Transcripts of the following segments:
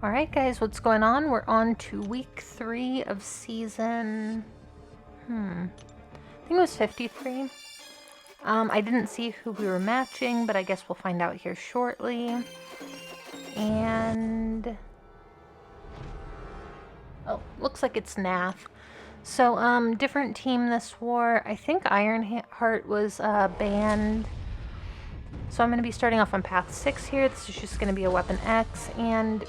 Alright guys, what's going on? We're on to week 3 of season... I think it was 53. I didn't see who we were matching, but I guess we'll find out here shortly. And... oh, looks like it's NAF. So, different team this war. I think Ironheart was banned. So I'm going to be starting off on path 6 here. This is just going to be a weapon X, and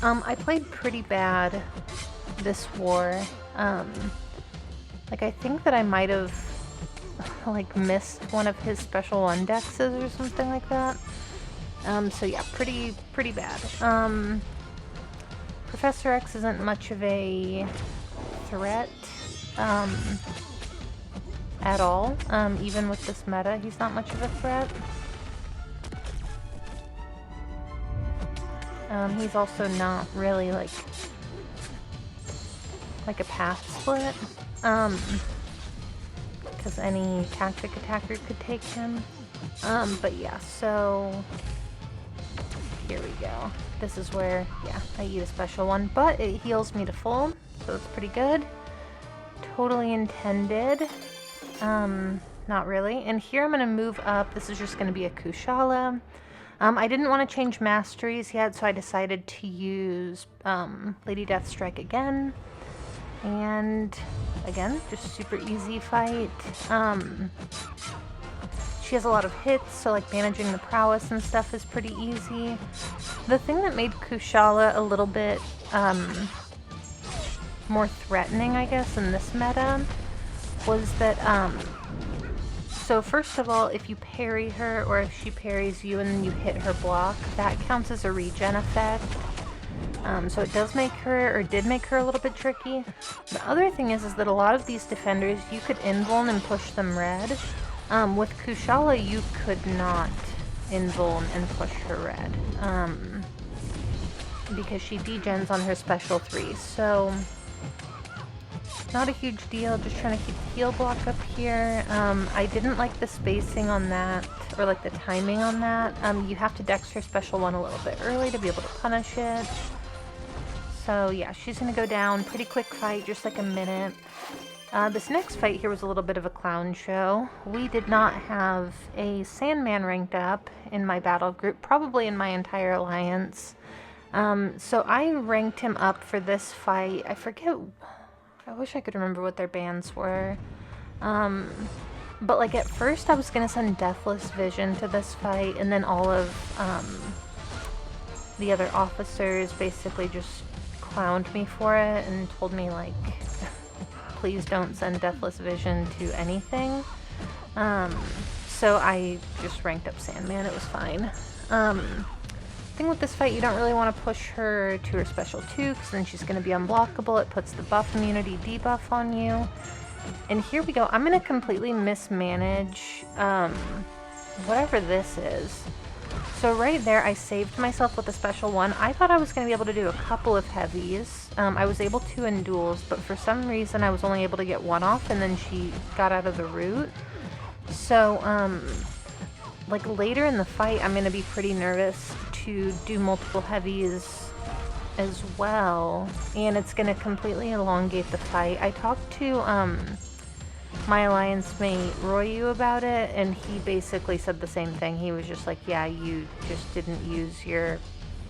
I played pretty bad this war. Like, I think that I might have like missed one of his special indexes or something like that. So yeah, pretty bad. Professor X isn't much of a threat at all. Even with this meta, he's not much of a threat. He's also not really like a path split, because any tactic attacker could take him. But yeah, so here we go. This is where, yeah, I eat a special one, but it heals me to full, so it's pretty good. Totally intended. Not really. And here I'm going to move up. This is just going to be a Kushala. I didn't want to change masteries yet, so I decided to use Lady Deathstrike again. And again, just super easy fight. She has a lot of hits, so like managing the prowess and stuff is pretty easy. The thing that made Kushala a little bit more threatening, I guess, in this meta was that, so first of all, if you parry her, or if she parries you and then you hit her block, that counts as a regen effect. So it does make her, or did make her, a little bit tricky. The other thing is that a lot of these defenders, you could invuln and push them red. With Kushala, you could not invuln and push her red, because she degens on her special 3. So not a huge deal, just trying to keep the heal block up here. I didn't like the spacing on that, or like the timing on that. You have to dex her special 1 a little bit early to be able to punish it. So yeah, she's gonna go down. Pretty quick fight, just like a minute. This next fight here was a little bit of a clown show. We did not have a Sandman ranked up in my battle group, probably in my entire alliance. So I ranked him up for this fight. I forget, I wish I could remember what their bans were. But like at first I was gonna send Deathless Vision to this fight, and then all of the other officers basically just clowned me for it and told me like, please don't send Deathless Vision to anything. So I just ranked up Sandman, it was fine. Thing with this fight, you don't really want to push her to her special 2, because then she's going to be unblockable. It puts the buff immunity debuff on you. And here we go. I'm going to completely mismanage whatever this is. So right there, I saved myself with a special 1. I thought I was going to be able to do a couple of heavies. I was able to in duels, but for some reason I was only able to get 1 off, and then she got out of the route. So, like later in the fight, I'm going to be pretty nervous to do multiple heavies as well, and it's going to completely elongate the fight. I talked to my alliance mate Royu about it, and he basically said the same thing. He was just like, yeah, you just didn't use your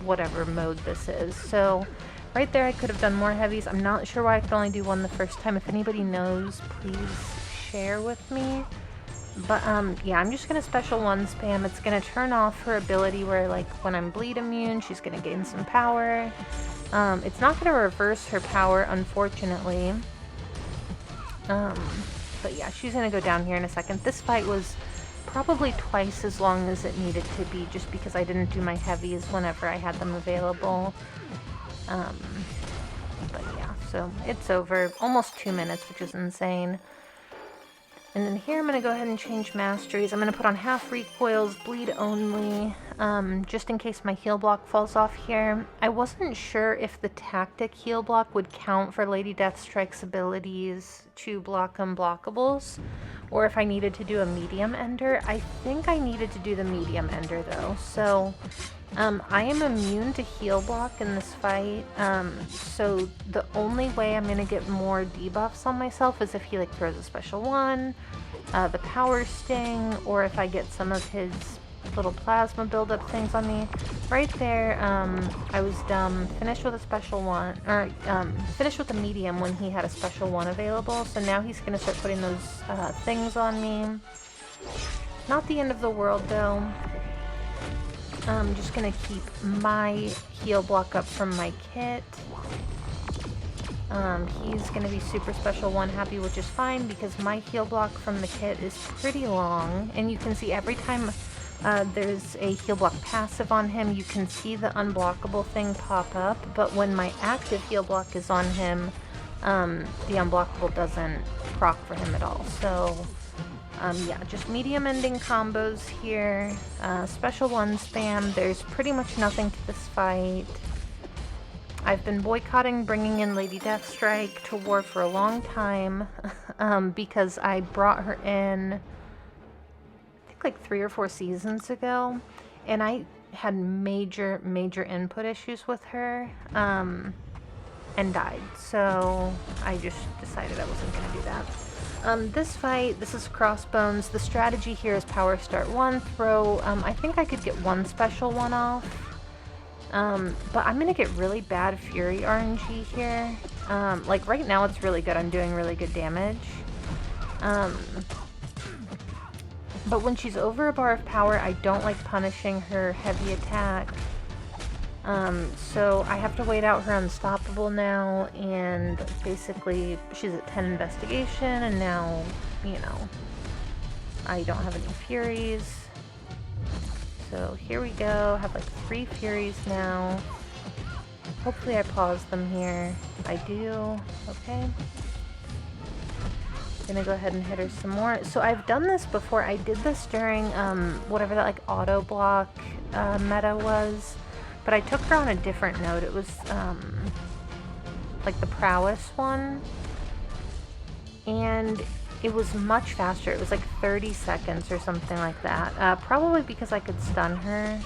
whatever mode this is. So right there I could have done more heavies. I'm not sure why I could only do 1 the first time. If anybody knows, please share with me. But yeah, I'm just gonna special 1 spam. It's gonna turn off her ability where, like, when I'm bleed immune, she's gonna gain some power. It's not gonna reverse her power, unfortunately. But yeah, she's gonna go down here in a second. This fight was probably twice as long as it needed to be, just because I didn't do my heavies whenever I had them available. But yeah, so it's over. Almost 2 minutes, which is insane. And then here I'm going to go ahead and change masteries. I'm going to put on half recoils, bleed only, just in case my heal block falls off here. I wasn't sure if the tactic heal block would count for Lady Deathstrike's abilities to block unblockables, or if I needed to do a medium ender. I think I needed to do the medium ender though. So I am immune to heal block in this fight, so the only way I'm gonna get more debuffs on myself is if he like throws a special one, the power sting, or if I get some of his little plasma buildup things on me. Right there, I was dumb, finished with a special one, or finished with a medium when he had a special one available, so now he's gonna start putting those things on me. Not the end of the world though. I'm just gonna keep my heal block up from my kit. He's gonna be super special one happy, which is fine because my heal block from the kit is pretty long, and you can see every time there's a heal block passive on him, you can see the unblockable thing pop up, but when my active heal block is on him, the unblockable doesn't proc for him at all. So yeah, just medium ending combos here, special one spam. There's pretty much nothing to this fight. I've been boycotting bringing in Lady Deathstrike to war for a long time, because I brought her in, I think like 3 or 4 seasons ago, and I had major input issues with her, and died, so I just decided I wasn't going to do that. This fight, this is Crossbones. The strategy here is power start 1, throw, I think I could get 1 special one off, but I'm gonna get really bad Fury RNG here. Like right now it's really good, I'm doing really good damage. But when she's over a bar of power, I don't like punishing her heavy attack. So I have to wait out her unstoppable now, and basically she's at 10 investigation, and now, you know, I don't have any furies. So here we go, have like 3 furies now. Hopefully I pause them here. I do, okay. Gonna go ahead and hit her some more. So I've done this before. I did this during whatever that like auto block meta was. But I took her on a different note. It was like the prowess one, and it was much faster. It was like 30 seconds or something like that. Probably because I could stun her.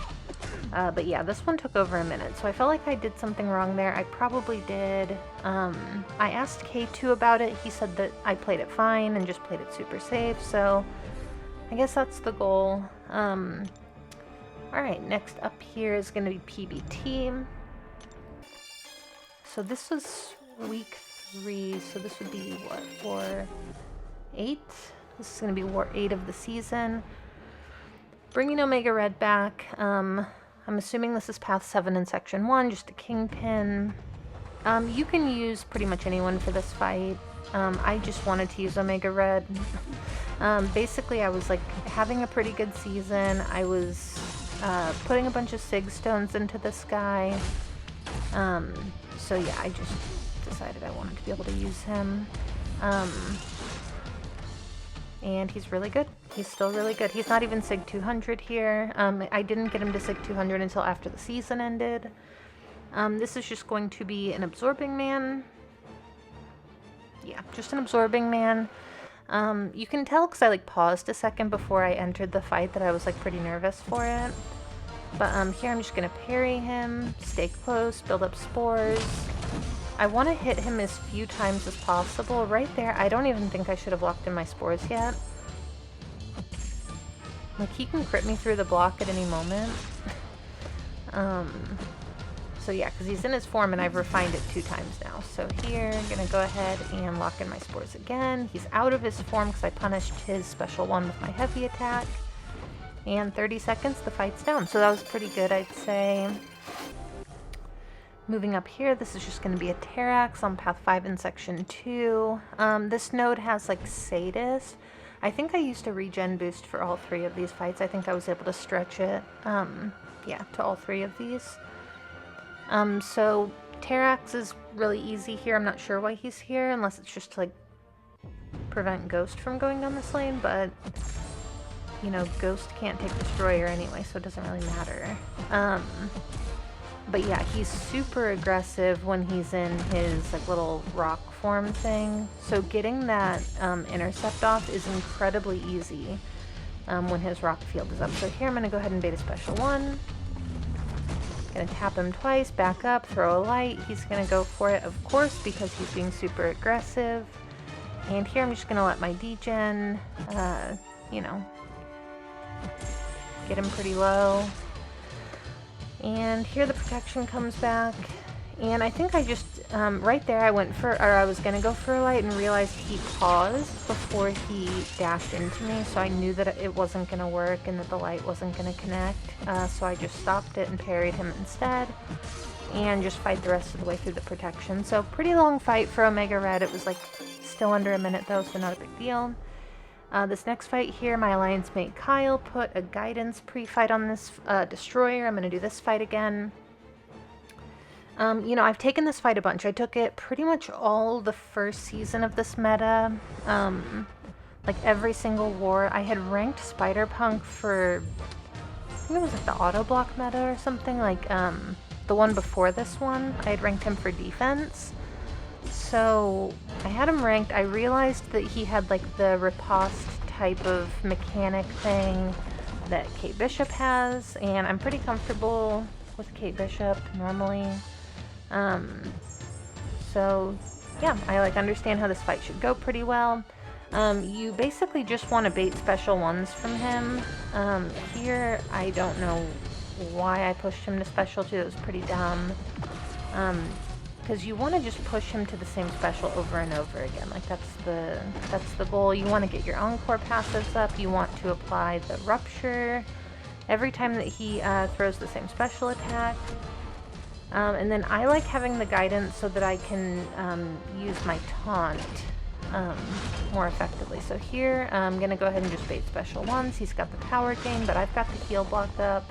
But yeah, this one took over a minute, so I felt like I did something wrong there. I probably did. I asked K2 about it. He said that I played it fine and just played it super safe, so I guess that's the goal. Alright, next up here is going to be PBT. So this was week 3, so this would be, what, War 8? This is going to be War 8 of the season. Bringing Omega Red back. I'm assuming this is Path 7 in Section 1, just a Kingpin. You can use pretty much anyone for this fight. I just wanted to use Omega Red. Basically, I was like having a pretty good season. I was putting a bunch of Sig Stones into this guy. So yeah, I just decided I wanted to be able to use him. And he's really good. He's still really good. He's not even Sig 200 here. I didn't get him to Sig 200 until after the season ended. This is just going to be an Absorbing Man. Yeah, just an Absorbing Man. You can tell because I like paused a second before I entered the fight that I was like pretty nervous for it. But here I'm just gonna parry him, stay close, build up spores. I want to hit him as few times as possible. Right there, I don't even think I should have locked in my spores yet. Like, he can crit me through the block at any moment. So yeah, because he's in his form and I've refined it 2 times now. So here, I'm going to go ahead and lock in my spores again. He's out of his form because I punished his special one with my heavy attack. And 30 seconds, the fight's down. So that was pretty good, I'd say. Moving up here, this is just going to be a Terrax on Path 5 in Section 2. This node has like Sadist. I think I used a regen boost for all 3 of these fights. I think I was able to stretch it, yeah, to all 3 of these. So Terrax is really easy here. I'm not sure why he's here, unless it's just to like prevent Ghost from going down this lane, but you know, Ghost can't take Destroyer anyway, so it doesn't really matter. But yeah, he's super aggressive when he's in his like little rock form thing. So getting that intercept off is incredibly easy when his rock field is up. So here I'm going to go ahead and beta special 1. Gonna tap him twice, back up, throw a light. He's gonna go for it, of course, because he's being super aggressive. And here I'm just gonna let my degen, you know, get him pretty low. And here the protection comes back. And I think I just, right there I was gonna go for a light and realized he paused before he dashed into me, so I knew that it wasn't gonna work and that the light wasn't gonna connect. So I just stopped it and parried him instead, and just fight the rest of the way through the protection. So pretty long fight for Omega Red. It was like still under a minute though, so not a big deal. This next fight here, my alliance mate Kyle put a guidance pre-fight on this destroyer. I'm gonna do this fight again. You know, I've taken this fight a bunch. I took it pretty much all the first season of this meta. Like every single war. I had ranked Spider-Punk for, I think it was like the auto block meta or something, like the one before this one. I had ranked him for defense. So I had him ranked. I realized that he had like the riposte type of mechanic thing that Kate Bishop has, and I'm pretty comfortable with Kate Bishop normally. So yeah, I like understand how this fight should go pretty well. You basically just want to bait special ones from him. Here, I don't know why I pushed him to special 2. It was pretty dumb. Because you want to just push him to the same special over and over again. Like that's the goal. You want to get your Encore passives up. You want to apply the Rupture every time that he throws the same special attack. And then I like having the guidance so that I can use my taunt more effectively. So here I'm going to go ahead and just bait special ones. He's got the power gain, but I've got the heal blocked up,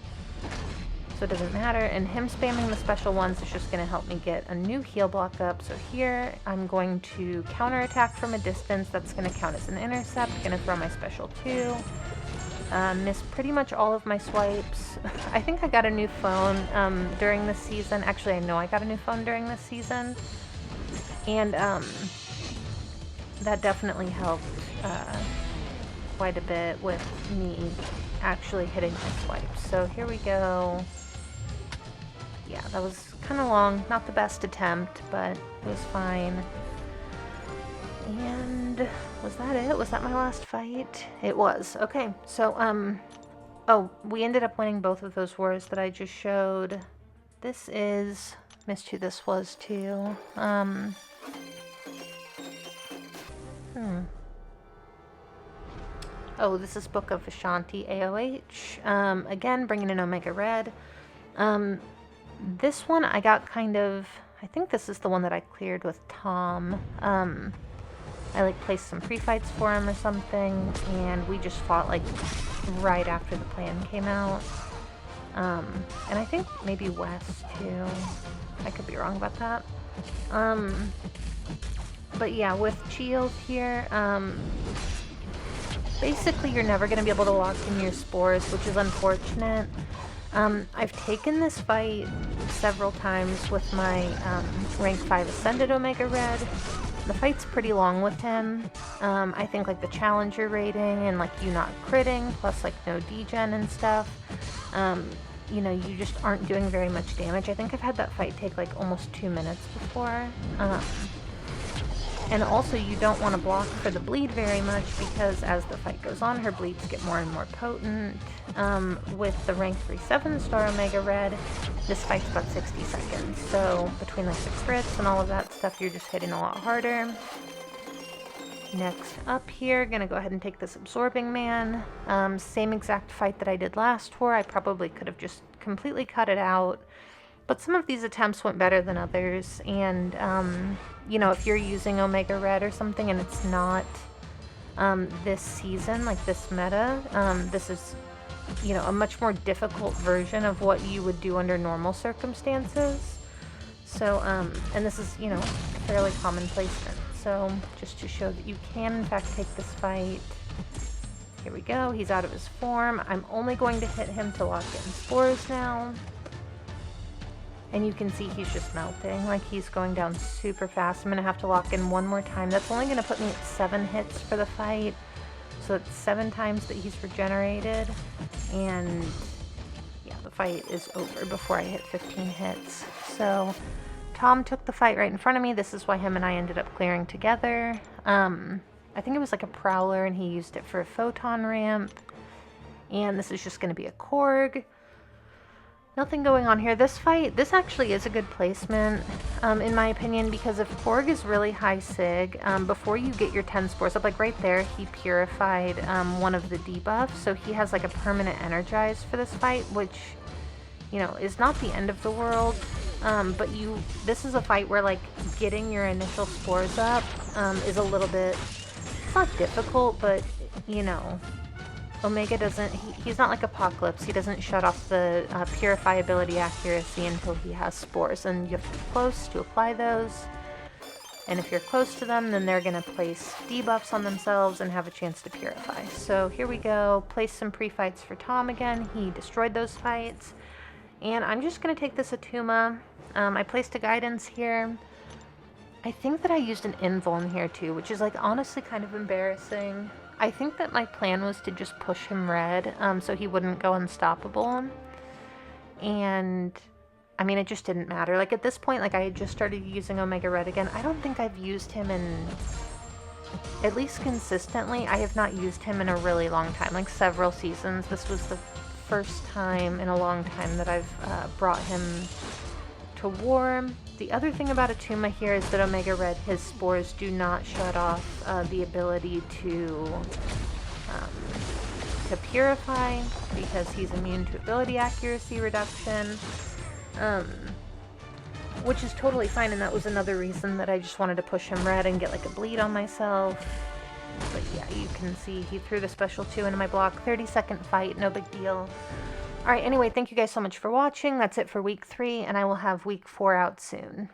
so it doesn't matter. And him spamming the special ones is just going to help me get a new heal block up. So here I'm going to counterattack from a distance. That's going to count as an intercept. Going to throw my special 2. Miss pretty much all of my swipes. I think I got a new phone during this season. Actually, I know I got a new phone during this season. And that definitely helped quite a bit with me actually hitting my swipes. So here we go. Yeah, that was kind of long. Not the best attempt, but it was fine. And was that it? Was that my last fight? It was. Okay, so, oh, we ended up winning both of those wars that I just showed. This is, missed who this was too. Oh, this is Book of Asanti AOH. Again, bringing in Omega Red. This one I got kind of, I think this is the one that I cleared with Tom. I like placed some pre-fights for him or something, and we just fought like right after the plan came out. And I think maybe West too. I could be wrong about that. But yeah, with Shield here, basically you're never going to be able to lock in your spores, which is unfortunate. I've taken this fight several times with my rank 5 Ascended Omega Red. The fight's pretty long with him. I think like the challenger rating and like you not critting, plus like no degen and stuff, you know, you just aren't doing very much damage. I think I've had that fight take like almost 2 minutes before. And also you don't want to block for the bleed very much, because as the fight goes on, her bleeds get more and more potent. With the rank 3 7-star Omega Red, this fight's about 60 seconds. So between like the crits and all of that stuff, you're just hitting a lot harder. Next up here, gonna go ahead and take this Absorbing Man. Same exact fight that I did last war. I probably could have just completely cut it out, but some of these attempts went better than others. And you know, if you're using Omega Red or something and it's not this season, like this meta, this is, you know, a much more difficult version of what you would do under normal circumstances. So, and this is, you know, fairly common placement. So, just to show that you can, in fact, take this fight. Here we go. He's out of his form. I'm only going to hit him to lock in spores now. And you can see he's just melting. Like, he's going down super fast. I'm going to have to lock in one more time. That's only going to put me at 7 hits for the fight. So it's 7 times that he's regenerated. And, yeah, the fight is over before I hit 15 hits. So Tom took the fight right in front of me. This is why him and I ended up clearing together. I think it was like a Prowler, and he used it for a Photon Ramp. And this is just going to be a Korg. Nothing going on here. This fight, this actually is a good placement, in my opinion, because if Korg is really high sig, before you get your 10 spores up, like right there, he purified one of the debuffs, so he has like a permanent energize for this fight, which, you know, is not the end of the world, but this is a fight where like getting your initial spores up is a little bit, it's not difficult, but, you know, Omega doesn't, he's not like Apocalypse, he doesn't shut off the purifiability accuracy until he has spores, and you have to be close to apply those, and if you're close to them, then they're going to place debuffs on themselves and have a chance to purify. So here we go, place some pre-fights for Tom again, he destroyed those fights, and I'm just going to take this Atuma. I placed a guidance here. I think that I used an invuln here too, which is like honestly kind of embarrassing. I think that my plan was to just push him red, so he wouldn't go unstoppable. And, I mean, it just didn't matter. Like, at this point, like, I had just started using Omega Red again. I don't think I've used him in, at least consistently, I have not used him in a really long time, like several seasons. This was the first time in a long time that I've brought him to war. The other thing about Atuma here is that Omega Red, his spores do not shut off the ability to purify, because he's immune to ability accuracy reduction, which is totally fine, and that was another reason that I just wanted to push him red and get like a bleed on myself. But yeah, you can see he threw the special 2 into my block. 30-second fight, no big deal. Alright, anyway, thank you guys so much for watching. That's it for week 3, and I will have week 4 out soon.